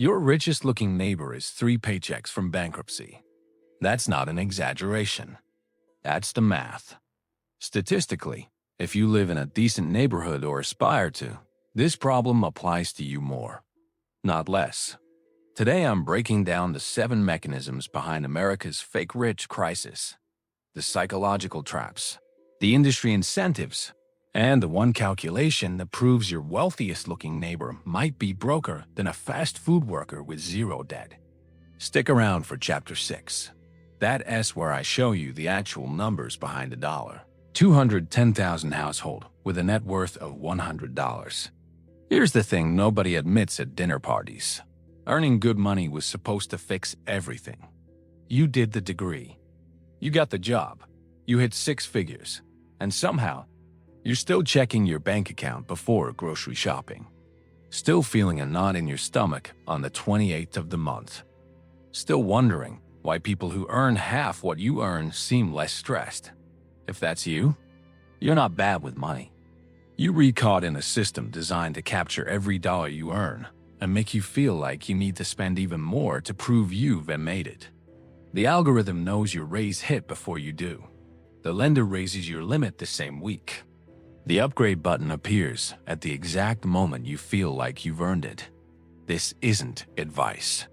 Your richest-looking neighbor is 3 paychecks from bankruptcy. That's not an exaggeration. That's the math. Statistically, if you live in a decent neighborhood or aspire to, this problem applies to you more, not less. Today I'm breaking down the 7 mechanisms behind America's fake rich crisis, the psychological traps, the industry incentives, and the one calculation that proves your wealthiest-looking neighbor might be broker than a fast food worker with zero debt. Stick around for Chapter 6. That's where I show you the actual numbers behind the dollar. 210,000 household with a net worth of $100. Here's the thing nobody admits at dinner parties. Earning good money was supposed to fix everything. You did the degree. You got the job. You hit 6 figures. And somehow, you're still checking your bank account before grocery shopping. Still feeling a knot in your stomach on the 28th of the month. Still wondering why people who earn half what you earn seem less stressed. If that's you, you're not bad with money. You re-caught in a system designed to capture every dollar you earn and make you feel like you need to spend even more to prove you've made it. The algorithm knows your raise hit before you do. The lender raises your limit the same week. The upgrade button appears at the exact moment you feel like you've earned it. This isn't advice.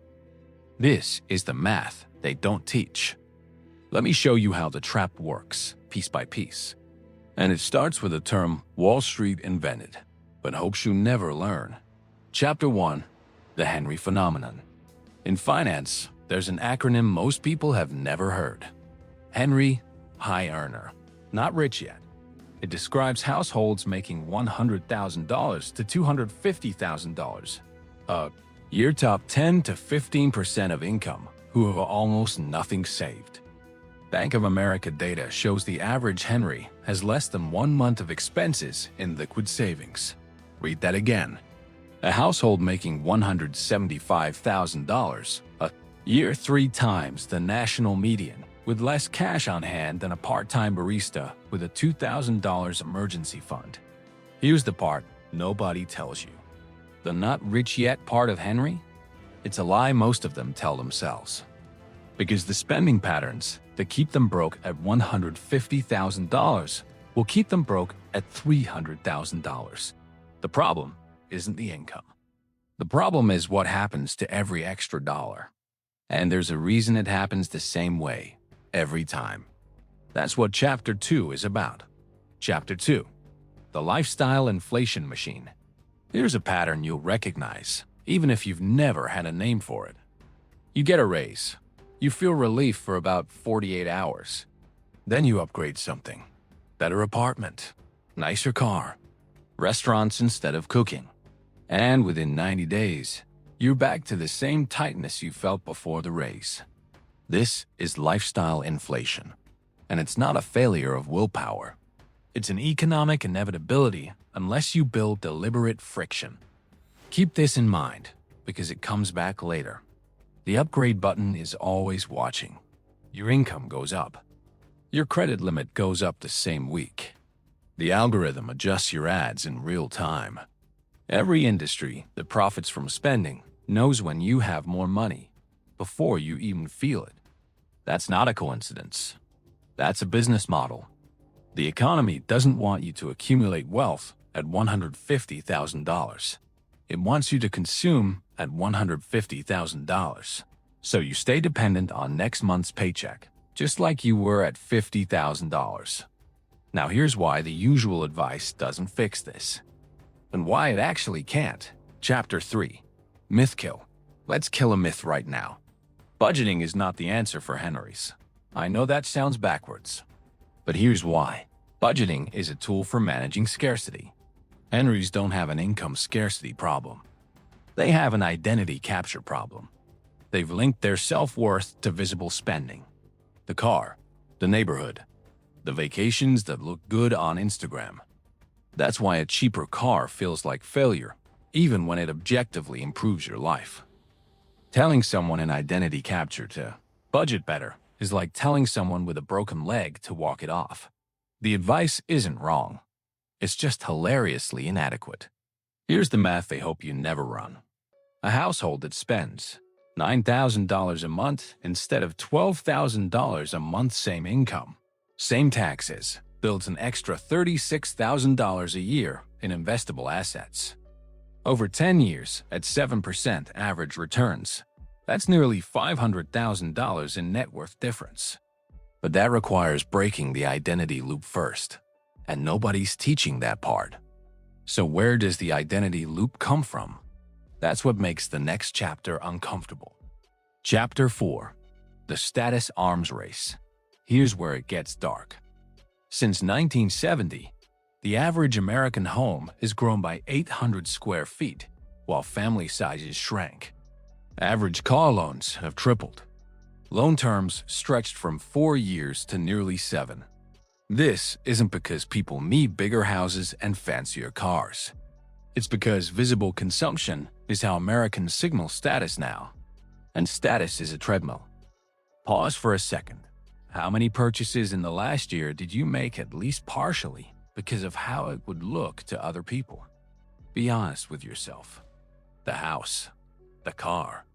This is the math they don't teach. Let me show you how the trap works, piece by piece. And it starts with a term Wall Street invented, but hopes you never learn. Chapter 1. The Henry Phenomenon. In finance, there's an acronym most people have never heard. Henry, high earner. Not rich yet. It describes households making $100,000 to $250,000. Year top 10 to 15% of income who have almost nothing saved. Bank of America data shows the average Henry has less than 1 month of expenses in liquid savings. Read that again. A household making $175,000 a year 3 times the national median, with less cash on hand than a part-time barista with a $2,000 emergency fund. Here's the part nobody tells you. The not rich yet part of Henry? It's a lie most of them tell themselves. Because the spending patterns that keep them broke at $150,000 will keep them broke at $300,000. The problem isn't the income. The problem is what happens to every extra dollar. And there's a reason it happens the same way every time. That's what Chapter 2 is about. Chapter 2. The Lifestyle Inflation Machine. Here's a pattern you'll recognize, even if you've never had a name for it. You get a raise. You feel relief for about 48 hours. Then you upgrade something. Better apartment, nicer car, restaurants instead of cooking. And within 90 days, you're back to the same tightness you felt before the raise. This is lifestyle inflation. And it's not a failure of willpower. It's an economic inevitability unless you build deliberate friction. Keep this in mind, because it comes back later. The upgrade button is always watching. Your income goes up. Your credit limit goes up the same week. The algorithm adjusts your ads in real time. Every industry that profits from spending knows when you have more money, before you even feel it. That's not a coincidence. That's a business model. The economy doesn't want you to accumulate wealth at $150,000. It wants you to consume at $150,000. So you stay dependent on next month's paycheck, just like you were at $50,000. Now here's why the usual advice doesn't fix this. And why it actually can't. Chapter 3. Myth Kill. Let's kill a myth right now. Budgeting is not the answer for Henrys. I know that sounds backwards. But here's why. Budgeting is a tool for managing scarcity. Henrys don't have an income scarcity problem. They have an identity capture problem. They've linked their self-worth to visible spending. The car, the neighborhood, the vacations that look good on Instagram. That's why a cheaper car feels like failure, even when it objectively improves your life. Telling someone in identity capture to budget better is like telling someone with a broken leg to walk it off. The advice isn't wrong. It's just hilariously inadequate. Here's the math they hope you never run. A household that spends $9,000 a month instead of $12,000 a month, same income, same taxes, builds an extra $36,000 a year in investable assets. Over 10 years at 7% average returns, that's nearly $500,000 in net worth difference. But that requires breaking the identity loop first, and nobody's teaching that part. So where does the identity loop come from? That's what makes the next chapter uncomfortable. Chapter 4. The Status Arms Race. Here's where it gets dark. Since 1970, the average American home has grown by 800 square feet, while family sizes shrank. Average car loans have tripled. Loan terms stretched from 4 years to nearly 7. This isn't because people need bigger houses and fancier cars. It's because visible consumption is how Americans signal status now. And status is a treadmill. Pause for a second. How many purchases in the last year did you make at least partially because of how it would look to other people? Be honest with yourself. The house, the car,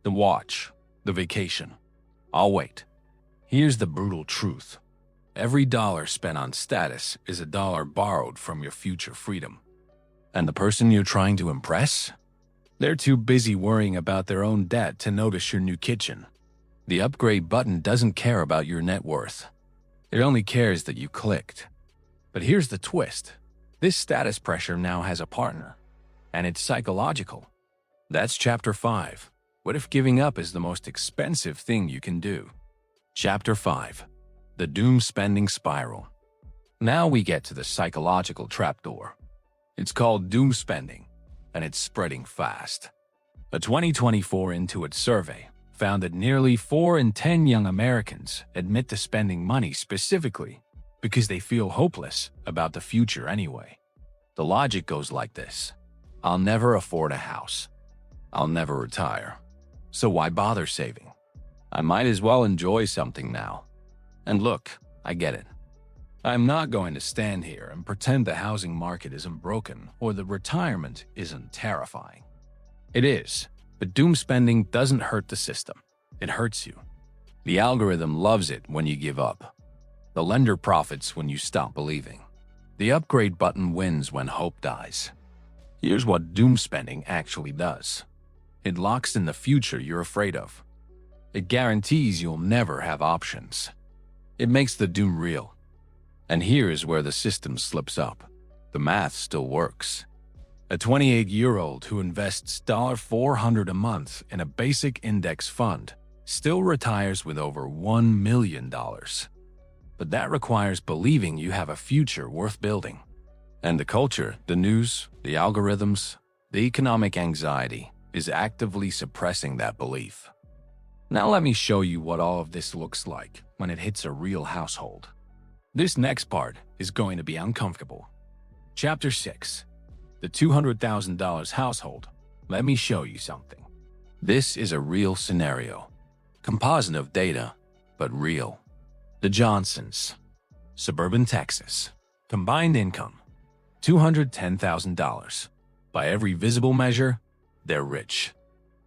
the watch, the vacation. I'll wait. Here's the brutal truth. Every dollar spent on status is a dollar borrowed from your future freedom. And the person you're trying to impress? They're too busy worrying about their own debt to notice your new kitchen. The upgrade button doesn't care about your net worth. It only cares that you clicked. But here's the twist. This status pressure now has a partner, and it's psychological. That's Chapter 5. What if giving up is the most expensive thing you can do? Chapter 5. The Doom Spending Spiral. Now we get to the psychological trapdoor. It's called doom spending, and it's spreading fast. A 2024 Intuit survey found that nearly 4 in 10 young Americans admit to spending money specifically because they feel hopeless about the future anyway. The logic goes like this. I'll never afford a house. I'll never retire. So why bother saving? I might as well enjoy something now. And look, I get it. I'm not going to stand here and pretend the housing market isn't broken or the retirement isn't terrifying. It is, but doom spending doesn't hurt the system. It hurts you. The algorithm loves it when you give up. The lender profits when you stop believing. The upgrade button wins when hope dies. Here's what doom spending actually does. It locks in the future you're afraid of. It guarantees you'll never have options. It makes the doom real. And here's where the system slips up. The math still works. A 28-year-old who invests $400 a month in a basic index fund still retires with over $1 million. But that requires believing you have a future worth building. And the culture, the news, the algorithms, the economic anxiety is actively suppressing that belief. Now let me show you what all of this looks like when it hits a real household. This next part is going to be uncomfortable. Chapter 6. The $200,000 household. Let me show you something. This is a real scenario. Composite of data, but real. The Johnsons. Suburban Texas. Combined income. $210,000. By every visible measure, they're rich.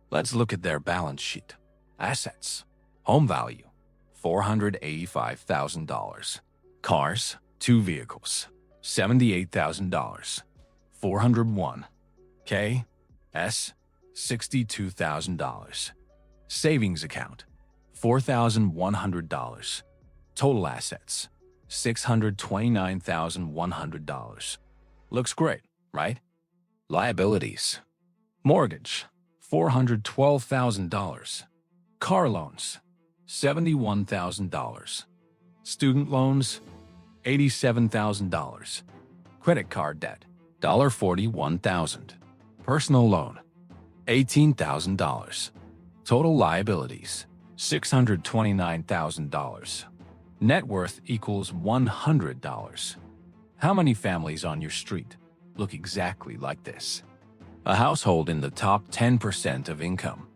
Let's look at their balance sheet. Assets. Home value. $485,000. Cars, 2 vehicles, $78,000. 401. K. S. $62,000. Savings account, $4,100. Total assets, $629,100. Looks great, right? Liabilities. Mortgage, $412,000. Car loans, $71,000. Student loans, $87,000. Credit card debt, $41,000. Personal loan, $18,000. Total liabilities, $629,000. Net worth equals $100. How many families on your street look exactly like this? A household in the top 10% of income.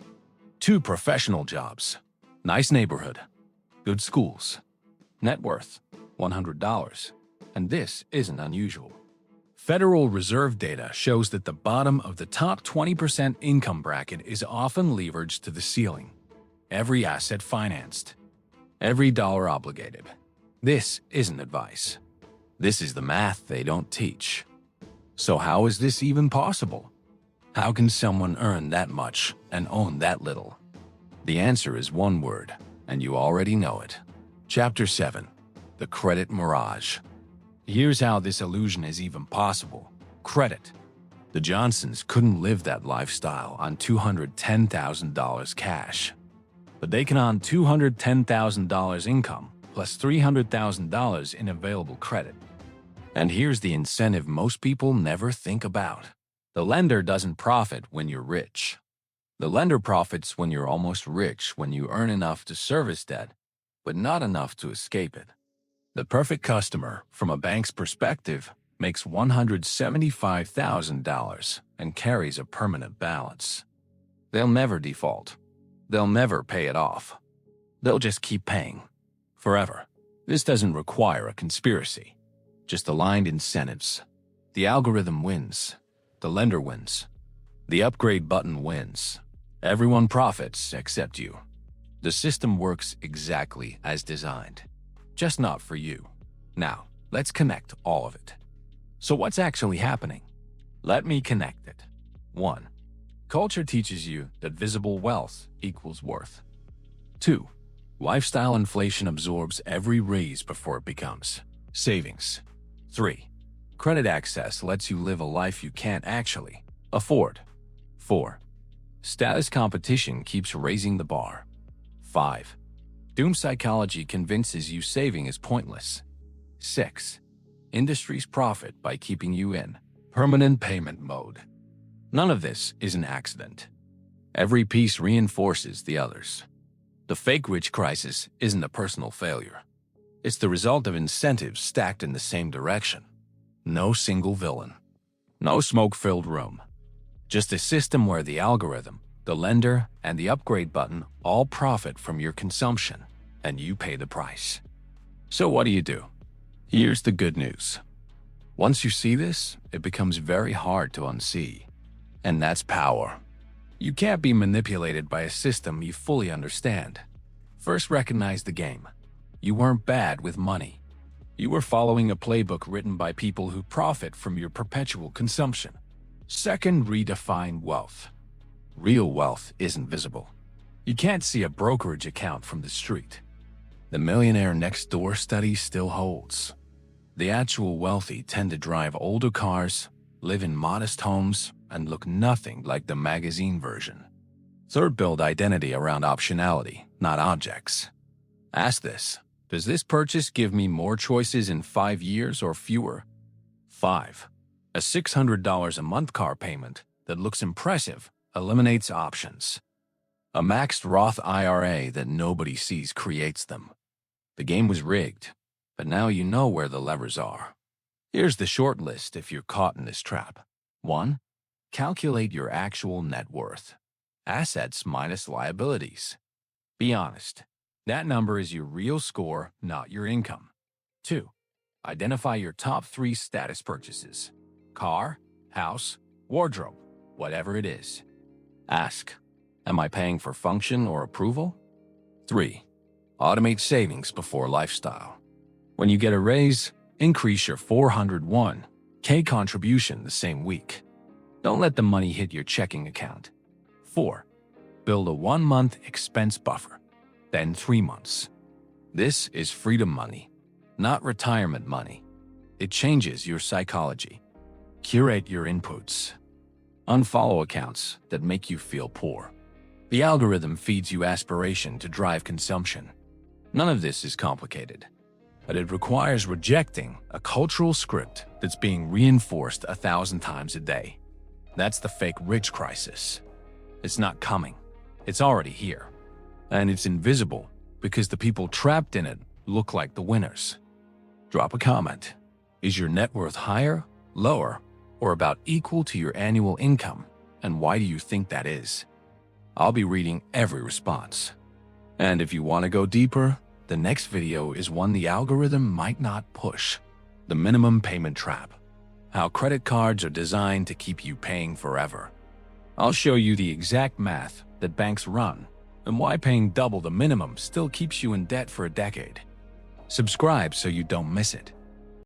2 professional jobs. Nice neighborhood. Good schools. Net worth, $100. And this isn't unusual. Federal Reserve data shows that the bottom of the top 20% income bracket is often leveraged to the ceiling. Every asset financed. Every dollar obligated. This isn't advice. This is the math they don't teach. So how is this even possible? How can someone earn that much and own that little? The answer is one word, and you already know it. Chapter 7. The Credit Mirage. Here's how this illusion is even possible. Credit. The Johnsons couldn't live that lifestyle on $210,000 cash. But they can earn $210,000 income plus $300,000 in available credit. And here's the incentive most people never think about. The lender doesn't profit when you're rich. The lender profits when you're almost rich, when you earn enough to service debt, but not enough to escape it. The perfect customer, from a bank's perspective, makes $175,000 and carries a permanent balance. They'll never default. They'll never pay it off. They'll just keep paying. Forever. This doesn't require a conspiracy. Just aligned incentives. The algorithm wins. The lender wins. The upgrade button wins. Everyone profits except you. The system works exactly as designed. Just not for you. Now, let's connect all of it. So what's actually happening? Let me connect it. 1. Culture teaches you that visible wealth equals worth. 2. Lifestyle inflation absorbs every raise before it becomes savings. 3. Credit access lets you live a life you can't actually afford. 4. Status competition keeps raising the bar. 5. Doom psychology convinces you saving is pointless. 6. Industries profit by keeping you in permanent payment mode. None of this is an accident. Every piece reinforces the others. The fake rich crisis isn't a personal failure. It's the result of incentives stacked in the same direction. No single villain. No smoke-filled room. Just a system where the algorithm, the lender, and the upgrade button all profit from your consumption, and you pay the price. So what do? Here's the good news. Once you see this, it becomes very hard to unsee. And that's power. You can't be manipulated by a system you fully understand. First, recognize the game. You weren't bad with money. You were following a playbook written by people who profit from your perpetual consumption. Second, redefine wealth. Real wealth isn't visible. You can't see a brokerage account from the street. The millionaire next door study still holds. The actual wealthy tend to drive older cars, live in modest homes, and look nothing like the magazine version. Third, build identity around optionality, not objects. Ask this: does this purchase give me more choices in 5 years or fewer? 5. A $600 a month car payment that looks impressive eliminates options. A maxed Roth IRA that nobody sees creates them. The game was rigged, but now you know where the levers are. Here's the short list if you're caught in this trap. 1. Calculate your actual net worth. Assets minus liabilities. Be honest. That number is your real score, not your income. 2. Identify your top 3 status purchases. Car, house, wardrobe, whatever it is. Ask, am I paying for function or approval? 3. Automate savings before lifestyle. When you get a raise, increase your 401k contribution the same week. Don't let the money hit your checking account. 4. Build a 1-month expense buffer, then 3 months. This is freedom money, not retirement money. It changes your psychology. Curate your inputs. Unfollow accounts that make you feel poor. The algorithm feeds you aspiration to drive consumption. None of this is complicated, but it requires rejecting a cultural script that's being reinforced 1,000 times a day. That's the fake rich crisis. It's not coming. It's already here. And it's invisible because the people trapped in it look like the winners. Drop a comment. Is your net worth higher, lower, or about equal to your annual income? And why do you think that is? I'll be reading every response. And if you want to go deeper, the next video is one the algorithm might not push: the minimum payment trap. how credit cards are designed to keep you paying forever. I'll show you the exact math that banks run and why paying double the minimum still keeps you in debt for a decade. Subscribe so you don't miss it.